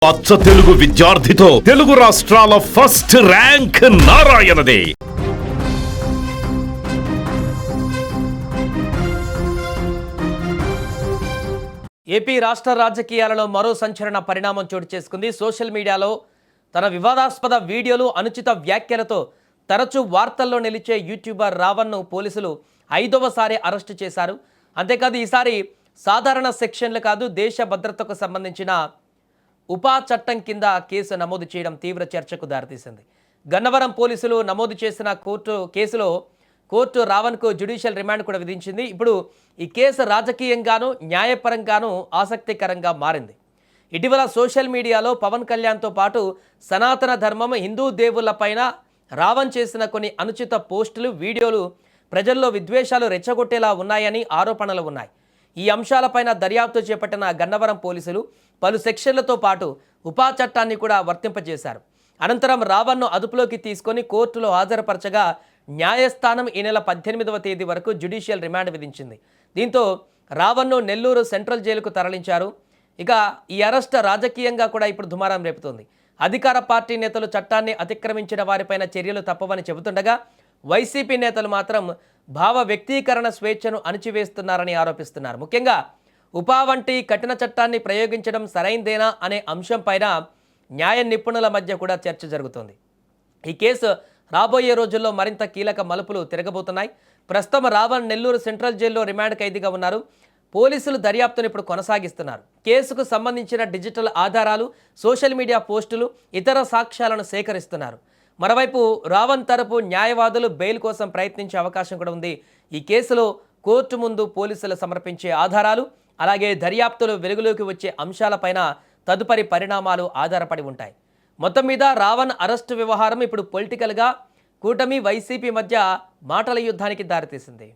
అచ్చ తెలుగు విద్యార్థితో తెలుగు రాష్ట్రాల first rank నారాయణదే. AP రాష్ట్ర రాజకీయాలలో మరో సంచలన పరిణామం చోటు చేసుకుంది. సోషల్ మీడియాలో తన వివాదాస్పద వీడియోలు, అనుచిత వ్యాఖ్యలతో తరచూ వార్తల్లో నిలిచే యూట్యూబర్ రావణ్ను పోలీసులు 5వసారి అరెస్టు చేశారు. అంతేకాదు ఈసారి సాధారణ సెక్షన్లు కాదు, దేశ భద్రతకు సంబంధించిన ఉపా చట్టం కింద కేసు నమోదు చేయడం తీవ్ర చర్చకు దారితీసింది. గన్నవరం పోలీసులు నమోదు చేసిన కేసులో కోర్టు రావణ్కు జ్యుడిషియల్ రిమాండ్ కూడా విధించింది. ఇప్పుడు ఈ కేసు రాజకీయంగానూ న్యాయపరంగానూ ఆసక్తికరంగా మారింది. ఇటీవల సోషల్ మీడియాలో పవన్ కళ్యాణ్తో పాటు సనాతన ధర్మం, హిందూ దేవుళ్లపైన రావణ్ చేసిన కొన్ని అనుచిత పోస్టులు, వీడియోలు ప్రజల్లో విద్వేషాలు రెచ్చగొట్టేలా ఉన్నాయని ఆరోపణలు ఉన్నాయి. ఈ అంశాలపైన దర్యాప్తు చేపట్టిన గన్నవరం పోలీసులు పలు సెక్షన్లతో పాటు ఉపా చట్టాన్ని కూడా వర్తింపజేశారు. అనంతరం రావణ్ను అదుపులోకి తీసుకొని కోర్టులో హాజరుపరచగా న్యాయస్థానం ఈ నెల 18వ తేదీ వరకు జ్యుడిషియల్ రిమాండ్ విధించింది. దీంతో రావణ్ను నెల్లూరు సెంట్రల్ జైలుకు తరలించారు. ఇక ఈ అరెస్ట్ రాజకీయంగా కూడా ఇప్పుడు దుమారం రేపుతోంది. అధికార పార్టీ నేతలు చట్టాన్ని అతిక్రమించిన వారిపైన చర్యలు తప్పవని చెబుతుండగా, వైసీపీ నేతలు మాత్రం భావ వ్యక్తీకరణ స్వేచ్ఛను అణిచివేస్తున్నారని ఆరోపిస్తున్నారు. ముఖ్యంగా ఉపా వంటి కఠిన చట్టాన్ని ప్రయోగించడం సరైందేనా అనే అంశంపైన న్యాయ నిపుణుల మధ్య కూడా చర్చ జరుగుతోంది. ఈ కేసు రాబోయే రోజుల్లో మరింత కీలక మలుపులు తిరగబోతున్నాయి. ప్రస్తుతం రావణ్ నెల్లూరు సెంట్రల్ జైల్లో రిమాండ్ ఖైదీగా ఉన్నారు. పోలీసులు దర్యాప్తును ఇప్పుడు కొనసాగిస్తున్నారు. కేసుకు సంబంధించిన డిజిటల్ ఆధారాలు, సోషల్ మీడియా పోస్టులు, ఇతర సాక్ష్యాలను సేకరిస్తున్నారు. మరోవైపు రావణ్ తరపు న్యాయవాదులు బెయిల్ కోసం ప్రయత్నించే అవకాశం కూడా ఉంది. ఈ కేసులో కోర్టు ముందు పోలీసులు సమర్పించే ఆధారాలు, అలాగే దర్యాప్తులు వెలుగులోకి వచ్చే అంశాలపైన తదుపరి పరిణామాలు ఆధారపడి ఉంటాయి. మొత్తం మీద రావణ్ అరెస్టు వ్యవహారం ఇప్పుడు పొలిటికల్గా కూటమి, వైసీపీ మధ్య మాటల యుద్ధానికి దారితీసింది.